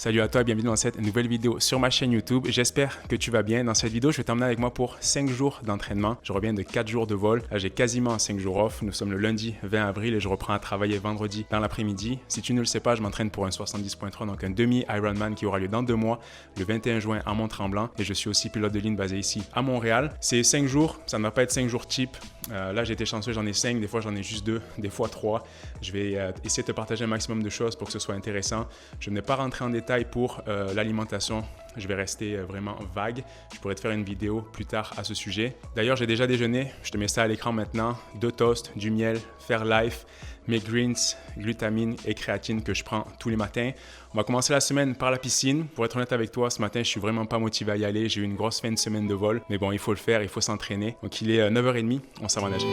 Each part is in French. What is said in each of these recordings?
Salut à toi et bienvenue dans cette nouvelle vidéo sur ma chaîne YouTube. J'espère que tu vas bien. Dans cette vidéo, je vais t'emmener avec moi pour 5 jours d'entraînement. Je reviens de 4 jours de vol. Là, j'ai quasiment 5 jours off. Nous sommes le lundi 20 avril et je reprends à travailler vendredi dans l'après-midi. Si tu ne le sais pas, je m'entraîne pour un 70.3, donc un demi-Ironman qui aura lieu dans 2 mois, le 21 juin à Mont-Tremblant. Et je suis aussi pilote de ligne basé ici à Montréal. C'est 5 jours, ça ne va pas être 5 jours cheap. Là, j'ai été chanceux, j'en ai 5, des fois j'en ai juste 2, des fois 3. Je vais essayer de te partager un maximum de choses pour que ce soit intéressant. Je ne vais pas rentrer en détail pour l'alimentation. Je vais rester vraiment vague. Je pourrais te faire une vidéo plus tard à ce sujet. D'ailleurs, j'ai déjà déjeuné. Je te mets ça à l'écran maintenant. 2 toasts, du miel, Fairlife, mes greens, glutamine et créatine que je prends tous les matins. On va commencer la semaine par la piscine. Pour être honnête avec toi, ce matin, je suis vraiment pas motivé à y aller. J'ai eu une grosse fin de semaine de vol. Mais bon, il faut le faire, il faut s'entraîner. Donc, il est 9h30. On s'en va nager.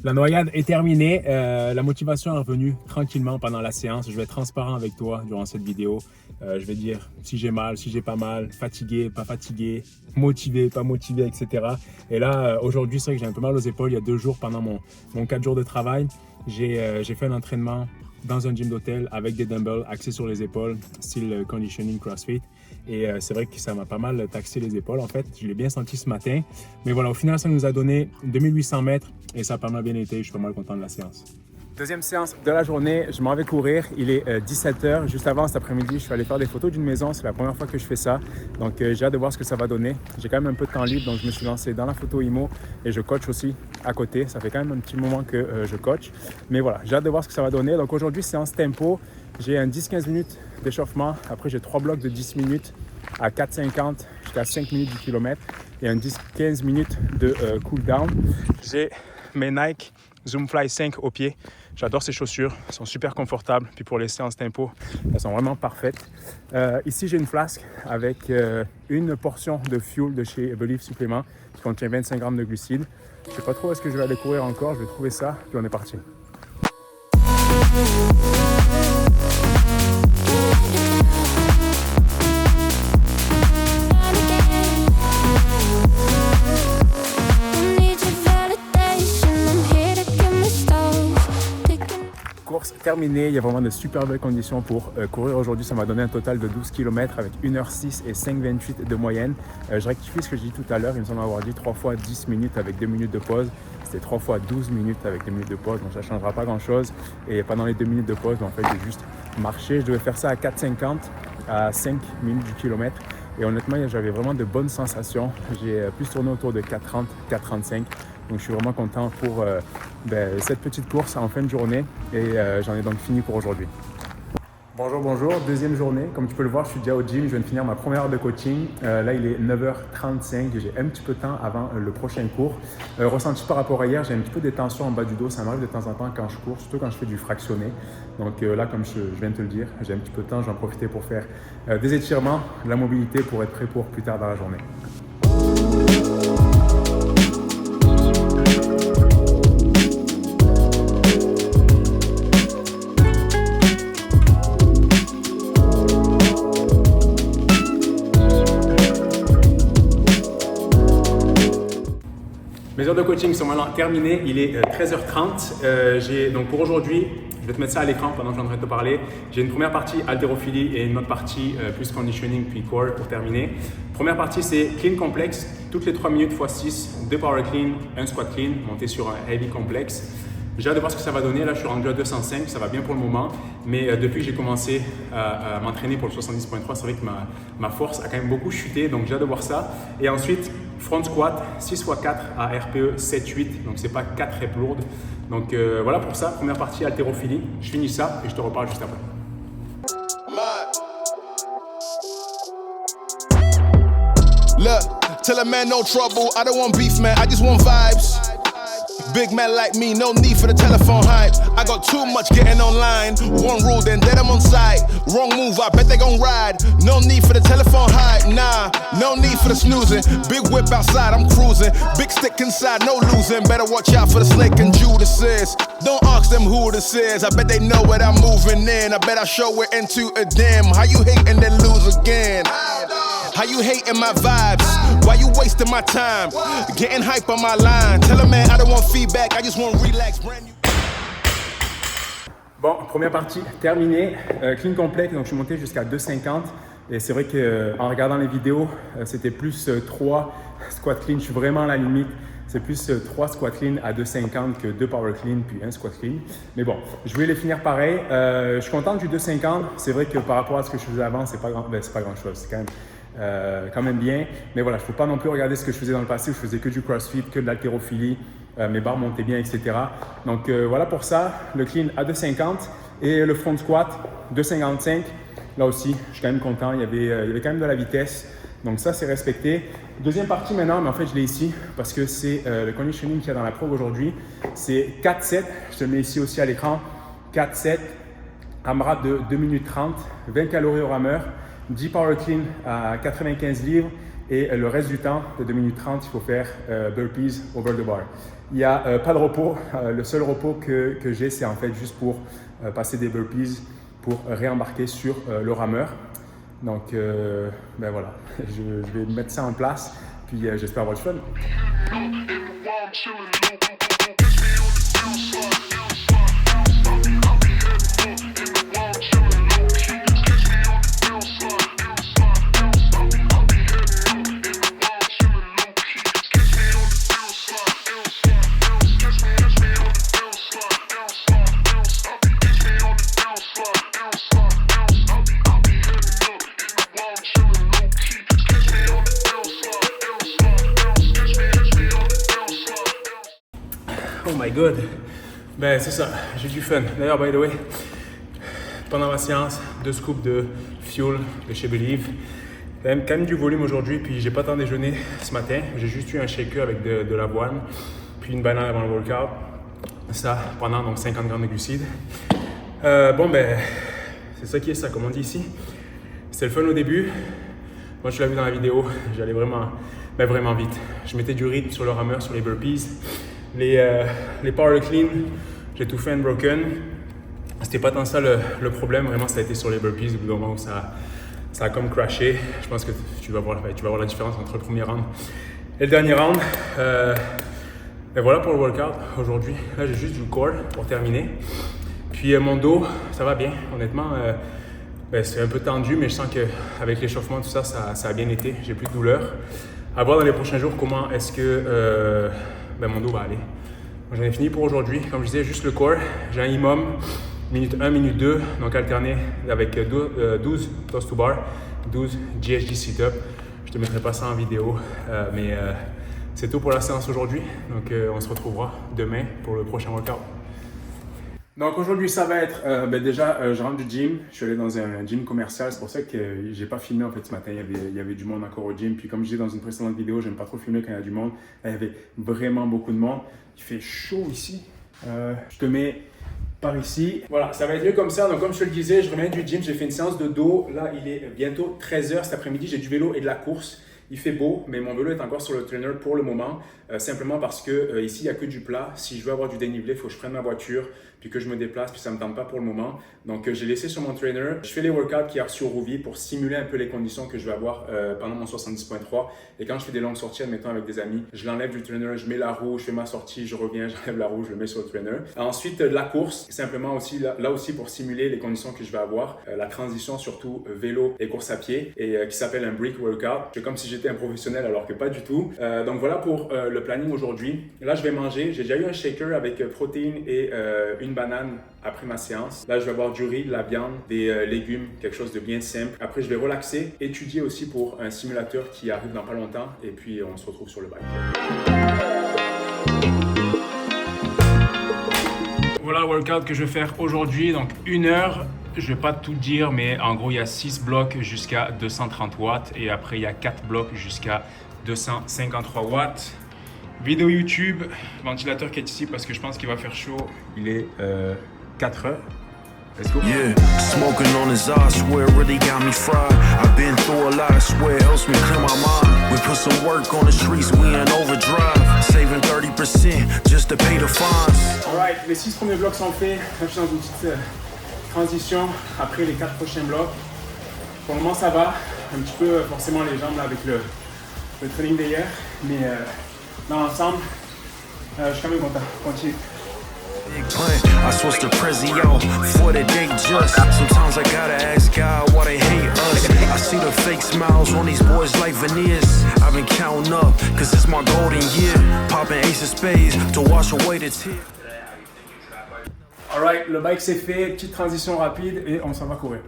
La noyade est terminée, la motivation est revenue tranquillement pendant la séance. Je vais être transparent avec toi durant cette vidéo. Je vais dire si j'ai mal, si j'ai pas mal, fatigué, pas fatigué, motivé, pas motivé, etc. Et là, aujourd'hui, c'est vrai que j'ai un peu mal aux épaules. Il y a 2 jours pendant mon 4 jours de travail, j'ai fait un entraînement dans un gym d'hôtel avec des dumbbells axés sur les épaules, style conditioning CrossFit. Et c'est vrai que ça m'a pas mal taxé les épaules en fait. Je l'ai bien senti ce matin. Mais voilà, au final, ça nous a donné 2800 mètres et ça a pas mal bien été. Je suis pas mal content de la séance. Deuxième séance de la journée, je m'en vais courir. Il est 17h. Juste avant cet après-midi, je suis allé faire des photos d'une maison. C'est la première fois que je fais ça. Donc j'ai hâte de voir ce que ça va donner. J'ai quand même un peu de temps libre, donc je me suis lancé dans la photo IMO et je coach aussi à côté. Ça fait quand même un petit moment que je coach. Mais voilà, j'ai hâte de voir ce que ça va donner. Donc aujourd'hui, séance tempo. J'ai un 10-15 minutes d'échauffement. Après, j'ai 3 blocs de 10 minutes à 4,50 jusqu'à 5 minutes du kilomètre et un 10-15 minutes de cool down. J'ai mes Nike Zoomfly 5 au pied. J'adore ces chaussures, elles sont super confortables. Puis pour les séances tempo, elles sont vraiment parfaites. Ici, j'ai une flasque avec une portion de fuel de chez Believe Supplément qui contient 25 grammes de glucides. Je ne sais pas trop où est-ce que je vais aller courir encore. Je vais trouver ça, puis on est parti. Course terminée, il y a vraiment de super belles conditions pour courir aujourd'hui. Ça m'a donné un total de 12 km avec 1h06 et 5,28 de moyenne. Je rectifie ce que j'ai dit tout à l'heure, il me semble avoir dit 3 fois 10 minutes avec 2 minutes de pause. C'était 3 fois 12 minutes avec 2 minutes de pause, donc ça ne changera pas grand chose. Et pendant les 2 minutes de pause, en fait, j'ai juste marché. Je devais faire ça à 4,50 à 5 minutes du kilomètre. Et honnêtement, j'avais vraiment de bonnes sensations. J'ai plus tourné autour de 4,30, 4,35. Donc je suis vraiment content pour cette petite course en fin de journée et j'en ai donc fini pour aujourd'hui. Bonjour, deuxième journée. Comme tu peux le voir, je suis déjà au gym, je viens de finir ma première heure de coaching. Là, il est 9h35 et j'ai un petit peu de temps avant le prochain cours. Ressenti par rapport à hier, j'ai un petit peu des tensions en bas du dos. Ça m'arrive de temps en temps quand je cours, surtout quand je fais du fractionné. Donc là, comme je viens de te le dire, j'ai un petit peu de temps, je vais en profiter pour faire des étirements, de la mobilité pour être prêt pour plus tard dans la journée. Mes heures de coaching sont maintenant terminées, il est 13h30. Donc pour aujourd'hui, je vais te mettre ça à l'écran pendant que je suis en train de te parler. J'ai une première partie haltérophilie et une autre partie plus conditioning puis core pour terminer. Première partie, c'est clean complexe, toutes les 3 minutes x 6, 2 power clean, 1 squat clean, monter sur un heavy complexe. J'ai hâte de voir ce que ça va donner. Là, je suis rendu à 205, ça va bien pour le moment. Mais depuis que j'ai commencé à m'entraîner pour le 70.3, c'est vrai que ma force a quand même beaucoup chuté. Donc, j'ai hâte de voir ça. Et ensuite, front squat, 6x4 à RPE 7-8. Donc, c'est pas 4 reps lourdes. Donc, voilà pour ça. Première partie, haltérophilie. Je finis ça et je te reparle juste après. Look, tell a man no trouble. I don't want beef, man. I just want vibes. Big man like me, no need for the telephone hype. I got too much getting online. One rule, then dead I'm on site. Wrong move, I bet they gon' ride. No need for the telephone hype, nah. No need for the snoozing. Big whip outside, I'm cruising. Big stick inside, no losing. Better watch out for the snake and Judas is. Don't ask them who this is. I bet they know what I'm moving in. I bet I show it into a dim. How you hate and then lose again? How you hating my vibes? Why you wasting my time? Getting hype on my line. Tell a man I don't want feedback, I just want relax. Brand new. Bon, première partie terminée, clean complet, donc je suis monté jusqu'à 2,50 et c'est vrai qu'en regardant les vidéos, c'était plus 3 squat clean, je suis vraiment à la limite, c'est plus 3 squat clean à 2,50 que 2 power clean puis 1 squat clean. Mais bon, je vais les finir pareil, je suis content du 2,50, c'est vrai que par rapport à ce que je faisais avant, c'est pas grand chose, c'est quand même bien, mais voilà, il ne faut pas non plus regarder ce que je faisais dans le passé où je faisais que du crossfit, que de l'haltérophilie, mes barres montaient bien, etc. Donc voilà pour ça, le clean à 2,50 et le front squat 2,55. Là aussi, je suis quand même content, il y avait quand même de la vitesse, donc ça c'est respecté. Deuxième partie maintenant, mais en fait je l'ai ici parce que c'est le conditioning qu'il y a dans la prog aujourd'hui, c'est 4-7, je te le mets ici aussi à l'écran, 4-7, AMRAP de 2 minutes 30, 20 calories au rameur, 10 power clean à 95 livres et le reste du temps de 2 minutes 30, il faut faire burpees over the bar. Il n'y a pas de repos, le seul repos que j'ai c'est en fait juste pour passer des burpees pour réembarquer sur le rameur. Donc ben voilà, je vais mettre ça en place puis j'espère avoir du fun. Oh my god, ben c'est ça, j'ai du fun. D'ailleurs, by the way, pendant ma séance, 2 scoops de fuel de chez Believe. Quand même du volume aujourd'hui, puis j'ai pas tant déjeuné ce matin. J'ai juste eu un shaker avec de l'avoine, puis une banane avant le workout. Ça pendant donc 50 grammes de glucides. Bon ben, c'est ça qui est ça, comme on dit ici. C'était le fun au début. Moi, tu l'as vu dans la vidéo, j'allais vraiment vite. Je mettais du rythme sur le rameur, sur les burpees. Les power clean, j'ai tout fait unbroken. C'était pas tant ça le problème, vraiment ça a été sur les burpees au bout d'un moment où ça a comme crashé. Je pense que tu vas voir la différence entre le premier round et le dernier round. Et voilà pour le workout aujourd'hui. Là j'ai juste du core pour terminer. Puis mon dos, ça va bien, honnêtement. C'est un peu tendu, mais je sens qu'avec l'échauffement, tout ça, ça a bien été. J'ai plus de douleur. À voir dans les prochains jours comment est-ce que mon dos va aller. J'en ai fini pour aujourd'hui. Comme je disais, juste le core. J'ai un IMOM, minute 1, minute 2, donc alterné avec 12 toes to bar, 12 GHD sit-up. Je te mettrai pas ça en vidéo, mais c'est tout pour la séance aujourd'hui. Donc on se retrouvera demain pour le prochain workout. Donc aujourd'hui ça va être, déjà je rentre du gym, je suis allé dans un gym commercial, c'est pour ça que j'ai pas filmé en fait ce matin, il y avait du monde encore au gym, puis comme je disais dans une précédente vidéo, j'aime pas trop filmer quand il y a du monde, là, il y avait vraiment beaucoup de monde, il fait chaud ici, je te mets par ici, voilà ça va être mieux comme ça, donc comme je te le disais, je reviens du gym, j'ai fait une séance de dos, là il est bientôt 13h cet après-midi, j'ai du vélo et de la course. Il fait beau, mais mon vélo est encore sur le trainer pour le moment, simplement parce que ici, il n'y a que du plat. Si je veux avoir du dénivelé, il faut que je prenne ma voiture, puis que je me déplace, puis ça ne me tente pas pour le moment. Donc, j'ai laissé sur mon trainer. Je fais les workouts qui sont sur Rouvy pour simuler un peu les conditions que je vais avoir pendant mon 70.3. Et quand je fais des longues sorties, admettons avec des amis, je l'enlève du trainer, je mets la roue, je fais ma sortie, je reviens, j'enlève la roue, je le mets sur le trainer. Ensuite, la course, simplement aussi, là aussi pour simuler les conditions que je vais avoir, la transition surtout vélo et course à pied, et qui s'appelle un brick workout. C'est comme si j'étais un professionnel alors que pas du tout. Donc voilà pour le planning aujourd'hui. Là, je vais manger. J'ai déjà eu un shaker avec protéines et une banane après ma séance. Là, je vais avoir du riz, de la viande, des légumes, quelque chose de bien simple. Après, je vais relaxer, étudier aussi pour un simulateur qui arrive dans pas longtemps. Et puis, on se retrouve sur le bike. Voilà le workout que je vais faire aujourd'hui. Donc, 1 heure. Je ne vais pas tout dire, mais en gros, il y a 6 blocs jusqu'à 230 watts. Et après, il y a 4 blocs jusqu'à 253 watts. Vidéo YouTube, ventilateur qui est ici parce que je pense qu'il va faire chaud. Il est 4 heures. Let's go. Yeah, smoking on his eyes, swear really got me fried. I've been through a lot, I swear it helps me clear my mind. We put some work on the streets, we in overdrive. Saving 30% just to pay the fines. Alright, les 6 premiers blocs sont faits. Là, je suis dans une petite transition après les 4 prochains blocs. Pour le moment, ça va. un petit peu forcément les jambes là, avec le training d'hier, mais dans l'ensemble, je suis quand même content. Continue. Big plan, I switched to Prezio for the day just. Sometimes I gotta ask God why they hate us. I see the fake smiles on these boys like veneers. I've been counting up, cause it's my golden year. Popping ace of spades to wash away the tears. Alright, le bike c'est fait, petite transition rapide et on s'en va courir.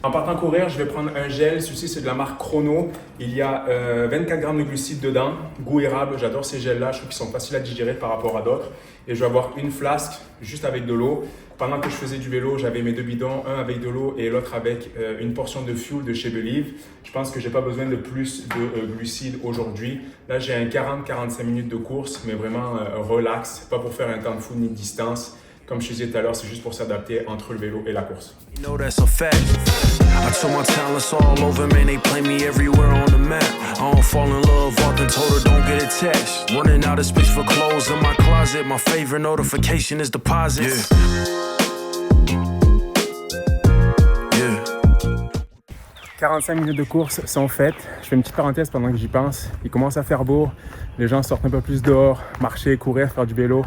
En partant courir, je vais prendre un gel. Celui-ci, c'est de la marque Chrono. Il y a 24 grammes de glucides dedans. Goût érable. J'adore ces gels-là. Je trouve qu'ils sont faciles à digérer par rapport à d'autres. Et je vais avoir une flasque juste avec de l'eau. Pendant que je faisais du vélo, j'avais mes deux bidons, un avec de l'eau et l'autre avec une portion de fuel de chez Believe. Je pense que je n'ai pas besoin de plus de glucides aujourd'hui. Là, j'ai un 40-45 minutes de course, mais vraiment relax. Pas pour faire un temps de fou ni de distance. Comme je disais tout à l'heure, c'est juste pour s'adapter entre le vélo et la course. You know that's a fact. I told my talents all over, man, they play me everywhere on the map. I don't fall in love, often told her don't get attached. Running out of space for clothes in my closet. My favorite notification is deposits. Yeah. 45 minutes de course sont faites. Je fais une petite parenthèse pendant que j'y pense. Il commence à faire beau. Les gens sortent un peu plus dehors, marcher, courir, faire du vélo.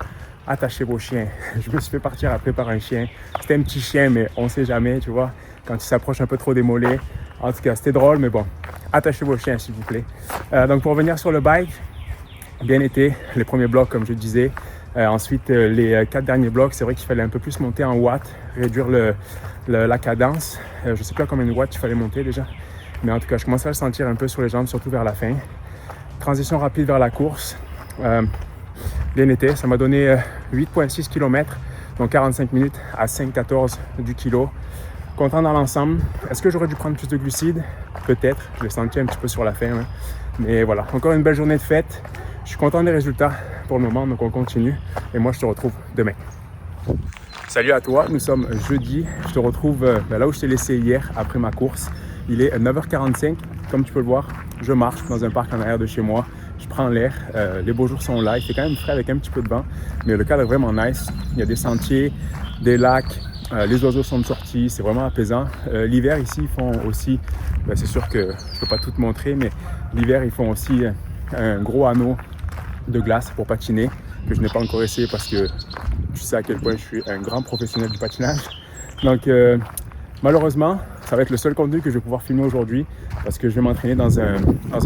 Attachez vos chiens. Je me suis fait partir après par un chien. C'était un petit chien, mais on ne sait jamais, tu vois, quand il s'approche un peu trop des mollets. En tout cas, c'était drôle, mais bon, attachez vos chiens, s'il vous plaît. Donc, pour revenir sur le bike, bien été, les premiers blocs, comme je disais. Ensuite, les 4 derniers blocs, c'est vrai qu'il fallait un peu plus monter en watts, réduire la cadence. Je ne sais pas combien de watts il fallait monter déjà. Mais en tout cas, je commençais à le sentir un peu sur les jambes, surtout vers la fin. Transition rapide vers la course. Bien été, ça m'a donné 8,6 km, donc 45 minutes à 5,14 du kilo. Content dans l'ensemble. Est-ce que j'aurais dû prendre plus de glucides? Peut-être, je l'ai senti un petit peu sur la fin. Hein. Mais voilà, encore une belle journée de fête. Je suis content des résultats pour le moment, donc on continue. Et moi, je te retrouve demain. Salut à toi, nous sommes jeudi. Je te retrouve là où je t'ai laissé hier après ma course. Il est 9h45, comme tu peux le voir. Je marche dans un parc en arrière de chez moi. Je prends l'air, les beaux jours sont là, il fait quand même frais avec un petit peu de vent, mais le cadre est vraiment nice. Il y a des sentiers, des lacs, les oiseaux sont de sortie, c'est vraiment apaisant. L'hiver ici, ils font aussi, c'est sûr que je ne peux pas tout te montrer, mais l'hiver, ils font aussi un gros anneau de glace pour patiner, que je n'ai pas encore essayé parce que tu sais à quel point je suis un grand professionnel du patinage. Donc malheureusement, ça va être le seul contenu que je vais pouvoir filmer aujourd'hui parce que je vais m'entraîner dans un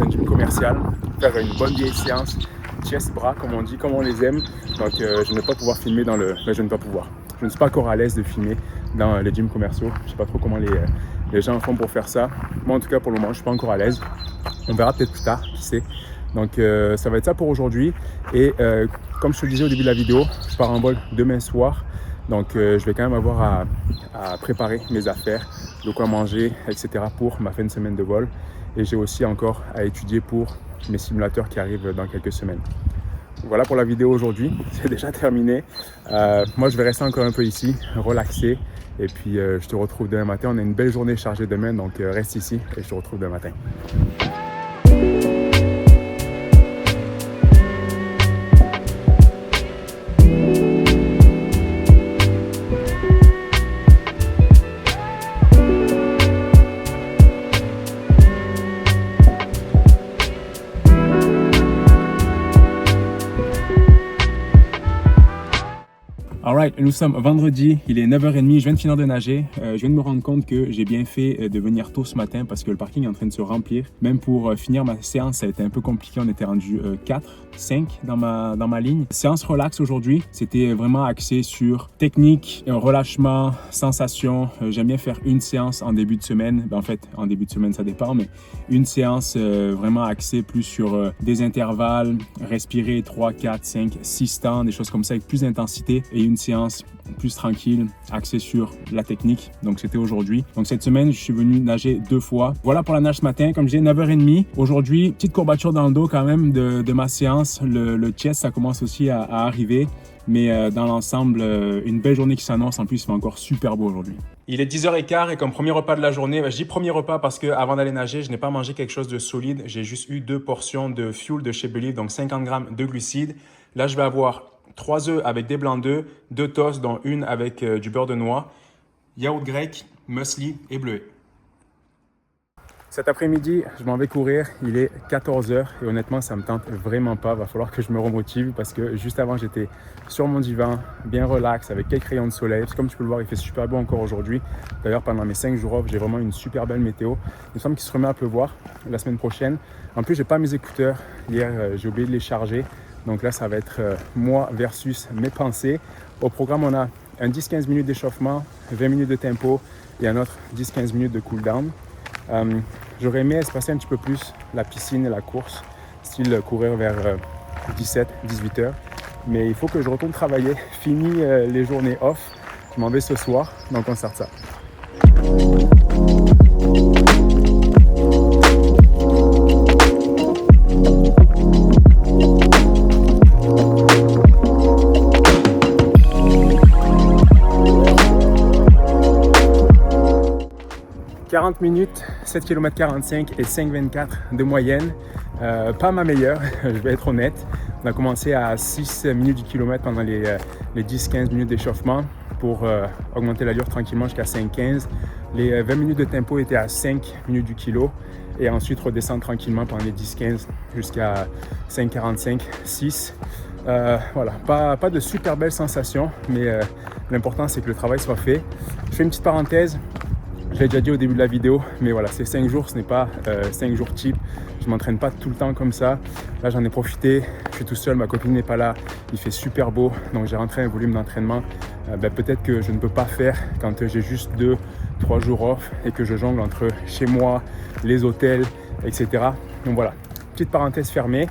gym commercial, faire une bonne vieille séance chest-bras comme on dit, comme on les aime. Donc je ne vais pas pouvoir filmer dans le... je ne vais pas pouvoir. Je ne suis pas encore à l'aise de filmer dans les gyms commerciaux. Je ne sais pas trop comment les gens font pour faire ça. Moi en tout cas pour le moment je ne suis pas encore à l'aise. On verra peut-être plus tard, qui sait. Donc ça va être ça pour aujourd'hui. Et comme je te le disais au début de la vidéo, je pars en vol demain soir. Donc je vais quand même avoir à préparer mes affaires, de quoi manger, etc. pour ma fin de semaine de vol. Et j'ai aussi encore à étudier pour mes simulateurs qui arrivent dans quelques semaines. Voilà pour la vidéo aujourd'hui, c'est déjà terminé. Moi je vais rester encore un peu ici, relaxer. Et puis je te retrouve demain matin. On a une belle journée chargée demain, donc reste ici et je te retrouve demain matin. Alright, nous sommes vendredi, il est 9h30, je viens de finir de nager. Je viens de me rendre compte que j'ai bien fait de venir tôt ce matin parce que le parking est en train de se remplir. Même pour finir ma séance, ça a été un peu compliqué. On était rendu 4, 5 dans ma ligne. Séance relax aujourd'hui, c'était vraiment axé sur technique, relâchement, sensation. J'aime bien faire une séance en début de semaine. En fait, en début de semaine, ça dépend, mais une séance vraiment axée plus sur des intervalles, respirer 3, 4, 5, 6 temps, des choses comme ça avec plus d'intensité et une séance plus tranquille, axée sur la technique. Donc c'était aujourd'hui. Donc cette semaine, je suis venu nager 2 fois. Voilà pour la nage ce matin. Comme je disais, 9h30. Aujourd'hui, petite courbature dans le dos quand même de ma séance. Le chest, ça commence aussi à arriver. Mais dans l'ensemble, une belle journée qui s'annonce. En plus, il fait encore super beau aujourd'hui. Il est 10h15 et comme premier repas de la journée, je dis premier repas parce qu'avant d'aller nager, je n'ai pas mangé quelque chose de solide. J'ai juste eu 2 portions de fuel de chez Believe, donc 50 grammes de glucides. Là, je vais avoir 3 œufs avec des blancs d'œufs, 2 toasts, dont une avec du beurre de noix, yaourt grec, muesli et bleuet. Cet après-midi, je m'en vais courir, il est 14h et honnêtement, ça me tente vraiment pas. Il va falloir que je me remotive parce que juste avant, j'étais sur mon divan, bien relax, avec quelques rayons de soleil. Comme tu peux le voir, il fait super beau encore aujourd'hui. D'ailleurs, pendant mes 5 jours off, j'ai vraiment une super belle météo. Il me semble qu'il se remet à pleuvoir la semaine prochaine. En plus, j'ai pas mes écouteurs. Hier, j'ai oublié de les charger. Donc là, ça va être moi versus mes pensées. Au programme, on a un 10-15 minutes d'échauffement, 20 minutes de tempo et un autre 10-15 minutes de cool-down. J'aurais aimé espacer un petit peu plus la piscine et la course, style courir vers 17-18 heures. Mais il faut que je retourne travailler. Fini les journées off. Je m'en vais ce soir, donc on start ça. « 40 minutes, 7 km 45 et 5,24 de moyenne. Pas ma meilleure, je vais être honnête. On a commencé à 6 minutes du kilomètre pendant les 10-15 minutes d'échauffement pour augmenter l'allure tranquillement jusqu'à 5,15. Les 20 minutes de tempo étaient à 5 minutes du kilo et ensuite redescendre tranquillement pendant les 10-15 jusqu'à 5,45, 6. Voilà, pas de super belles sensations, mais l'important c'est que le travail soit fait. Je fais une petite parenthèse. Je l'ai déjà dit au début de la vidéo, mais voilà, c'est 5 jours, ce n'est pas 5 jours cheap. Je ne m'entraîne pas tout le temps comme ça. Là, j'en ai profité. Je suis tout seul, ma copine n'est pas là. Il fait super beau, donc j'ai rentré un volume d'entraînement. Peut-être que je ne peux pas faire quand j'ai juste 2-3 jours off et que je jongle entre chez moi, les hôtels, etc. Donc voilà, petite parenthèse fermée.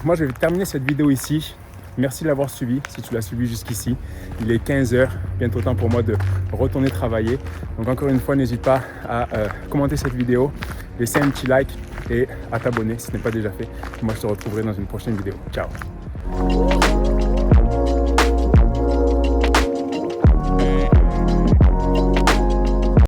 Moi, je vais terminer cette vidéo ici. Merci de l'avoir suivi, si tu l'as suivi jusqu'ici. Il est 15h, bientôt temps pour moi de retourner travailler. Donc encore une fois, n'hésite pas à commenter cette vidéo, laisser un petit like et à t'abonner si ce n'est pas déjà fait. Moi, je te retrouverai dans une prochaine vidéo. Ciao!